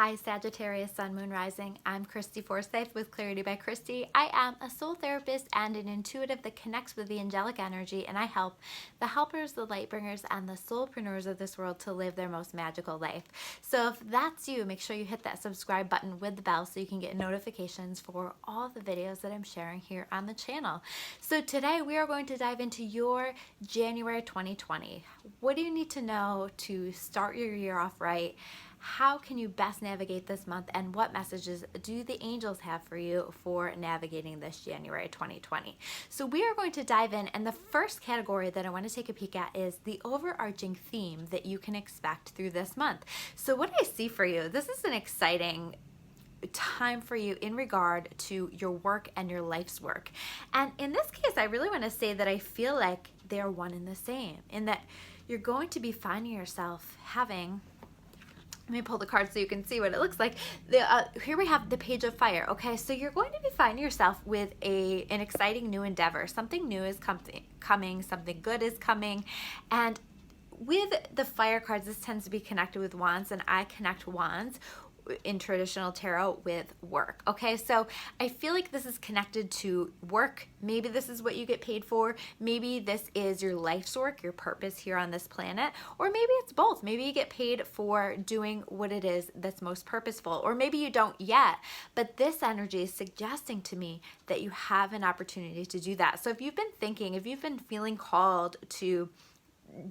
Hi Sagittarius, Sun, Moon, Rising. I'm Christy Forsyth with Clarity by Christy. I am a soul therapist and an intuitive that connects with the angelic energy, and I help the helpers, the light bringers, and the soulpreneurs of this world to live their most magical life. So if that's you, make sure you hit that subscribe button with the bell so you can get notifications for all the videos that I'm sharing here on the channel. So today we are going to dive into your January 2020. What do you need to know to start your year off right? How can you best navigate this month, and what messages do the angels have for you for navigating this January 2020? So we are going to dive in, and the first category that I want to take a peek at is the overarching theme that you can expect through this month. So what I see for you, this is an exciting time for you in regard to your work and your life's work. And in this case, I really want to say that I feel like they're one and the same, in that you're going to be finding yourself having, let me pull the card so you can see what it looks like. Here we have the Page of Fire. Okay, so you're going to be finding yourself with an exciting new endeavor. Something new is coming, something good is coming. And with the fire cards, this tends to be connected with wands, and I connect wands in traditional tarot with work. Okay, so I feel like this is connected to work. Maybe this is what you get paid for. Maybe this is your life's work, your purpose here on this planet, or maybe it's both. Maybe you get paid for doing what it is that's most purposeful, or maybe you don't yet, but this energy is suggesting to me that you have an opportunity to do that. So if you've been thinking, if you've been feeling called to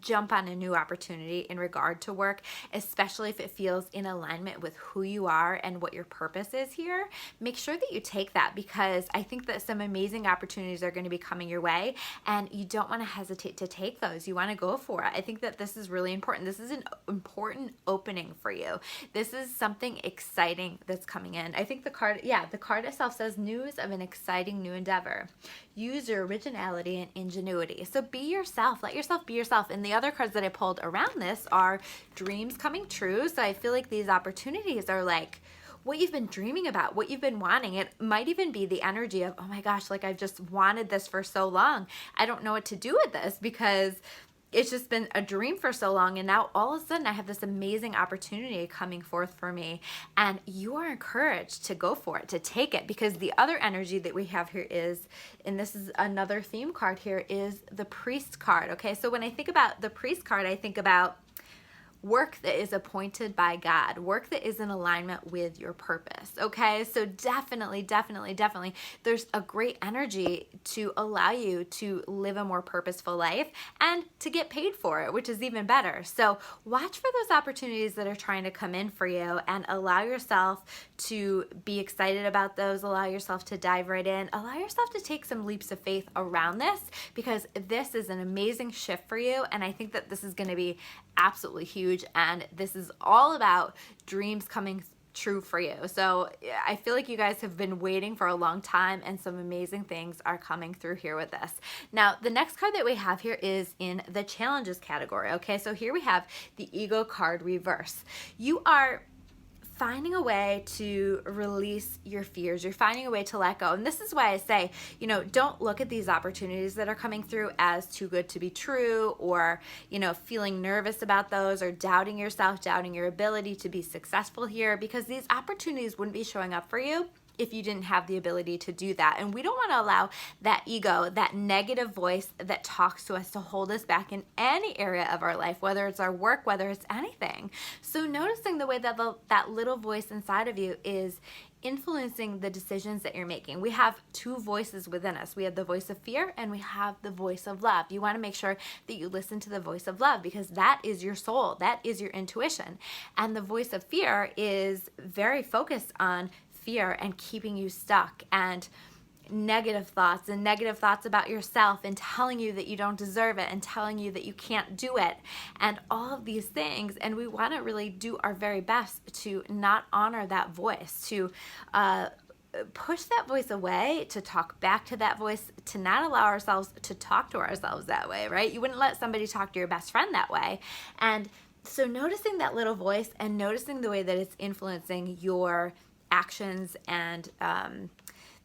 jump on a new opportunity in regard to work, especially if it feels in alignment with who you are and what your purpose is here, make sure that you take that, because I think that some amazing opportunities are going to be coming your way, and you don't want to hesitate to take those. You want to go for it. I think that this is really important. This is an important opening for you. This is something exciting that's coming in. I think the card itself says news of an exciting new endeavor. Use your originality and ingenuity. So be yourself. Let yourself be yourself. And the other cards that I pulled around this are dreams coming true. So I feel like these opportunities are like what you've been dreaming about, what you've been wanting. It might even be the energy of, oh my gosh, like I've just wanted this for so long. I don't know what to do with this because it's just been a dream for so long, and now all of a sudden I have this amazing opportunity coming forth for me, and you are encouraged to go for it, to take it, because the other energy that we have here is, and this is another theme card here, is the Priest card. Okay, so when I think about the Priest card, I think about work that is appointed by God, work that is in alignment with your purpose. Okay, so definitely, there's a great energy to allow you to live a more purposeful life and to get paid for it, which is even better. So watch for those opportunities that are trying to come in for you, and allow yourself to be excited about those, allow yourself to dive right in, allow yourself to take some leaps of faith around this, because this is an amazing shift for you, and I think that this is going to be absolutely huge, and this is all about dreams coming true for you. So I feel like you guys have been waiting for a long time, and some amazing things are coming through here with this. Now, the next card that we have here is in the challenges category. Okay, so here we have the Ego card reverse. You are finding a way to release your fears. You're finding a way to let go. And this is why I say, don't look at these opportunities that are coming through as too good to be true, or, feeling nervous about those, or doubting yourself, doubting your ability to be successful here, because these opportunities wouldn't be showing up for you if you didn't have the ability to do that. And we don't want to allow that ego, that negative voice that talks to us, to hold us back in any area of our life, whether it's our work, whether it's anything. So noticing the way that that little voice inside of you is influencing the decisions that you're making. We have two voices within us. We have the voice of fear, and we have the voice of love. You want to make sure that you listen to the voice of love, because that is your soul, that is your intuition. And the voice of fear is very focused on fear and keeping you stuck, and negative thoughts about yourself, and telling you that you don't deserve it, and telling you that you can't do it, and all of these things. And we want to really do our very best to not honor that voice, to push that voice away, to talk back to that voice, to not allow ourselves to talk to ourselves that way, right? You wouldn't let somebody talk to your best friend that way. And so noticing that little voice, and noticing the way that it's influencing your actions and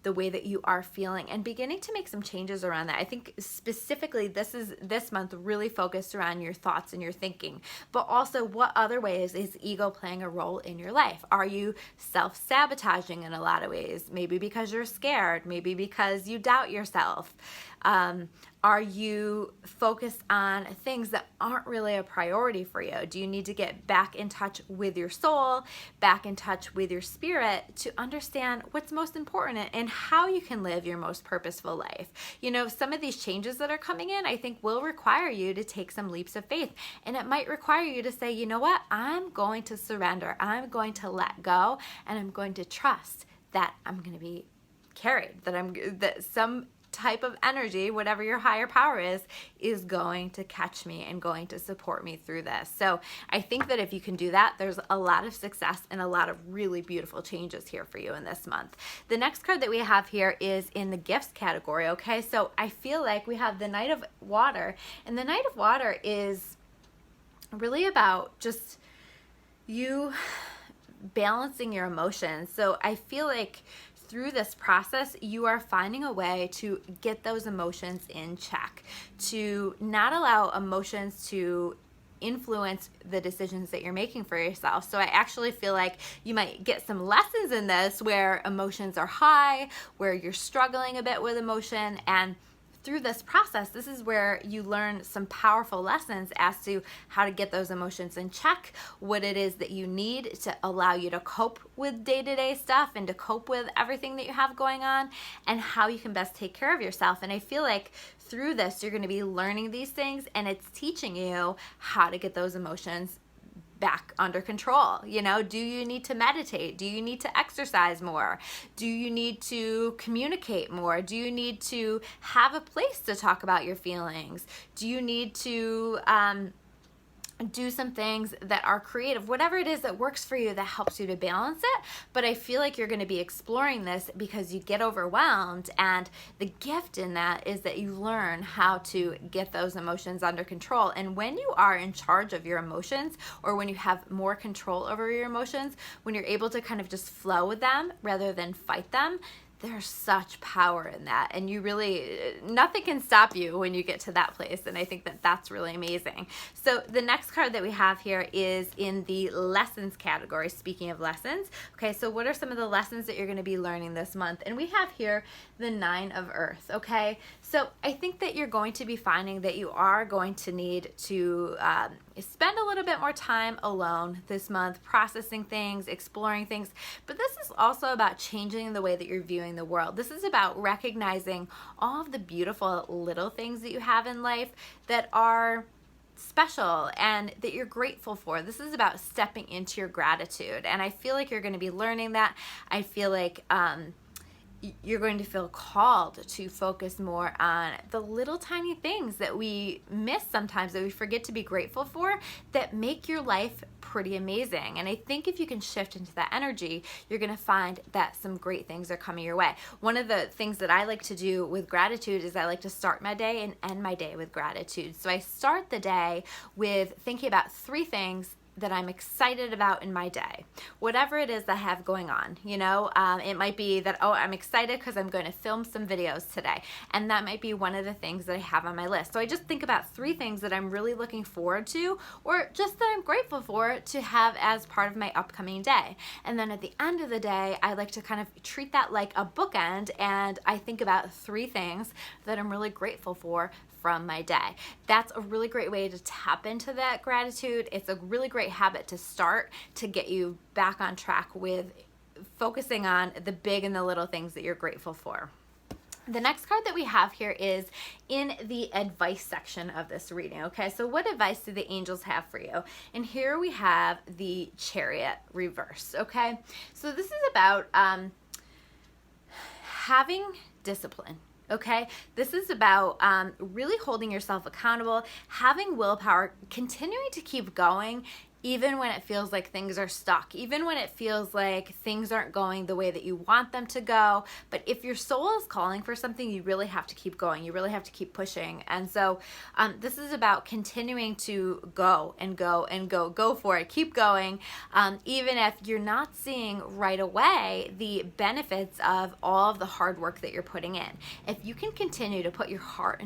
the way that you are feeling and beginning to make some changes around that. I think specifically this month really focused around your thoughts and your thinking, but also what other ways is ego playing a role in your life? Are you self-sabotaging in a lot of ways? Maybe because you're scared, maybe because you doubt yourself. Are you focused on things that aren't really a priority for you? Do you need to get back in touch with your soul, back in touch with your spirit to understand what's most important and how you can live your most purposeful life? You know, some of these changes that are coming in, I think will require you to take some leaps of faith. And it might require you to say, you know what, I'm going to surrender. I'm going to let go, and I'm going to trust that I'm going to be carried, that some type of energy, whatever your higher power is going to catch me and going to support me through this. So I think that if you can do that, there's a lot of success and a lot of really beautiful changes here for you in this month. The next card that we have here is in the gifts category, okay? So I feel like we have the Knight of Water, and the Knight of Water is really about just you balancing your emotions. So I feel like through this process, you are finding a way to get those emotions in check, to not allow emotions to influence the decisions that you're making for yourself. So I actually feel like you might get some lessons in this where emotions are high, where you're struggling a bit with emotion, and through this process, this is where you learn some powerful lessons as to how to get those emotions in check, what it is that you need to allow you to cope with day-to-day stuff and to cope with everything that you have going on, and how you can best take care of yourself. And I feel like through this, you're going to be learning these things, and it's teaching you how to get those emotions back under control. You know, do you need to meditate? Do you need to exercise more? Do you need to communicate more? Do you need to have a place to talk about your feelings? Do you need to do some things that are creative, whatever it is that works for you that helps you to balance it? But I feel like you're going to be exploring this because you get overwhelmed, and the gift in that is that you learn how to get those emotions under control. And when you are in charge of your emotions, or when you have more control over your emotions, when you're able to kind of just flow with them rather than fight them, there's such power in that, and you really, nothing can stop you when you get to that place, and I think that that's really amazing. So the next card that we have here is in the lessons category. Speaking of lessons, okay, so what are some of the lessons that you're going to be learning this month? And we have here the Nine of Earth, okay? So I think that you're going to be finding that you are going to need to spend a little bit more time alone this month, processing things, exploring things, but this is also about changing the way that you're viewing the world. This is about recognizing all of the beautiful little things that you have in life that are special and that you're grateful for. This is about stepping into your gratitude, and I feel like you're going to be learning that. I feel like you're going to feel called to focus more on the little tiny things that we miss sometimes, that we forget to be grateful for, that make your life pretty amazing. And I think if you can shift into that energy, you're going to find that some great things are coming your way. One of the things that I like to do with gratitude is I like to start my day and end my day with gratitude. So I start the day with thinking about 3 things that I'm excited about in my day, whatever it is that I have going on. You know, it might be that, oh, I'm excited because I'm going to film some videos today, and that might be one of the things that I have on my list. So I just think about 3 things that I'm really looking forward to, or just that I'm grateful for to have as part of my upcoming day. And then at the end of the day, I like to kind of treat that like a bookend, and I think about 3 things that I'm really grateful for from my day. That's a really great way to tap into that gratitude. It's a really great habit to start to get you back on track with focusing on the big and the little things that you're grateful for. The next card that we have here is in the advice section of this reading, okay? So what advice do the angels have for you? And here we have the Chariot reverse, okay? So this is about having discipline. Okay, this is about really holding yourself accountable, having willpower, continuing to keep going even when it feels like things are stuck, even when it feels like things aren't going the way that you want them to go. But if your soul is calling for something, you really have to keep going. You really have to keep pushing. And so this is about continuing to go and go and go for it. Keep going, even if you're not seeing right away the benefits of all of the hard work that you're putting in. If you can continue to put your heart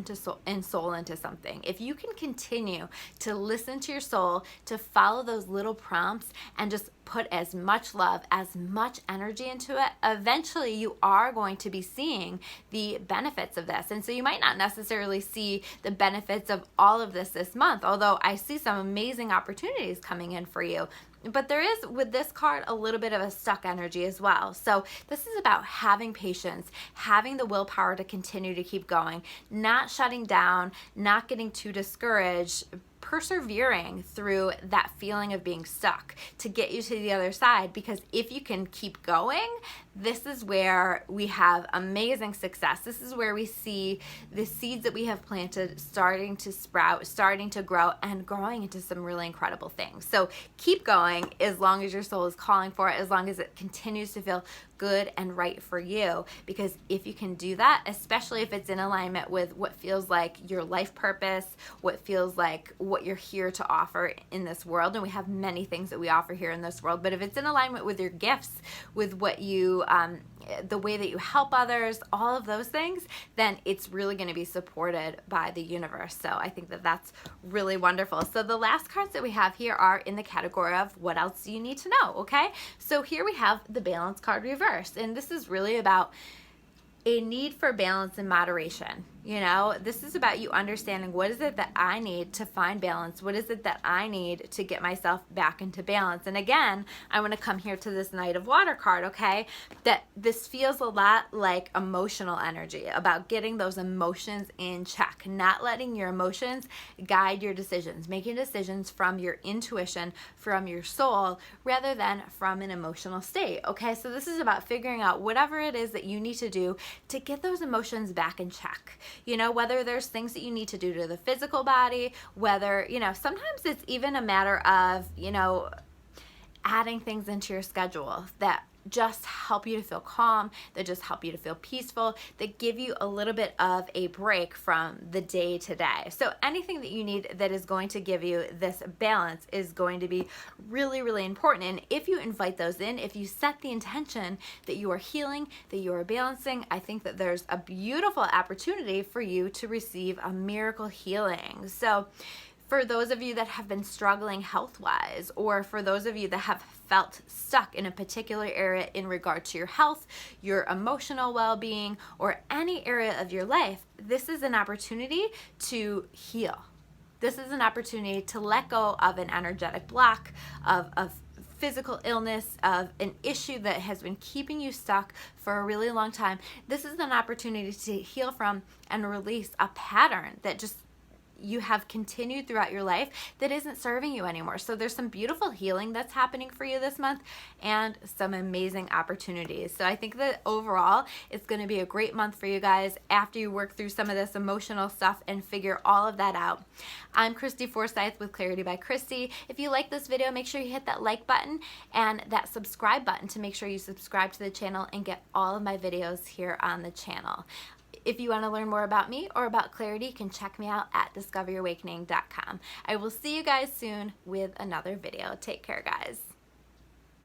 and soul into something, if you can continue to listen to your soul, to follow those little prompts and just put as much love, as much energy into it, eventually you are going to be seeing the benefits of this. And so you might not necessarily see the benefits of all of this month, although I see some amazing opportunities coming in for you. But there is, with this card, a little bit of a stuck energy as well. So this is about having patience, having the willpower to continue to keep going, not shutting down, not getting too discouraged, persevering through that feeling of being stuck to get you to the other side. Because if you can keep going, this is where we have amazing success. This is where we see the seeds that we have planted starting to sprout, starting to grow, and growing into some really incredible things. So keep going as long as your soul is calling for it, as long as it continues to feel good and right for you. Because if you can do that, especially if it's in alignment with what feels like your life purpose, what feels like what you're here to offer in this world, and we have many things that we offer here in this world, but if it's in alignment with your gifts, with what you the way that you help others, all of those things, then it's really going to be supported by the universe. So I think that that's really wonderful. So the last cards that we have here are in the category of what else do you need to know, okay? So here we have the balance card reversed, and this is really about a need for balance and moderation. You know, this is about you understanding, what is it that I need to find balance? What is it that I need to get myself back into balance? And again, I want to come here to this Knight of Water card, okay? That this feels a lot like emotional energy, about getting those emotions in check, not letting your emotions guide your decisions, making decisions from your intuition, from your soul, rather than from an emotional state, okay? So this is about figuring out whatever it is that you need to do to get those emotions back in check. You know, whether there's things that you need to do to the physical body, whether, you know, sometimes it's even a matter of, you know, adding things into your schedule that just help you to feel calm, that just help you to feel peaceful, that give you a little bit of a break from the day to day. So anything that you need that is going to give you this balance is going to be really, really important. And if you invite those in, if you set the intention that you are healing, that you are balancing, I think that there's a beautiful opportunity for you to receive a miracle healing. So for those of you that have been struggling health-wise, or for those of you that have felt stuck in a particular area in regard to your health, your emotional well-being, or any area of your life, this is an opportunity to heal. This is an opportunity to let go of an energetic block, of physical illness, of an issue that has been keeping you stuck for a really long time. This is an opportunity to heal from and release a pattern that just you have continued throughout your life that isn't serving you anymore. So there's some beautiful healing that's happening for you this month and some amazing opportunities. So I think that overall it's going to be a great month for you guys after you work through some of this emotional stuff and figure all of that out. I'm Christy Forsyth with Clarity by Christy. If you like this video, make sure you hit that like button and that subscribe button to make sure you subscribe to the channel and get all of my videos here on the channel. If you want to learn more about me or about Clarity, you can check me out at discoveryourawakening.com. I will see you guys soon with another video. Take care, guys.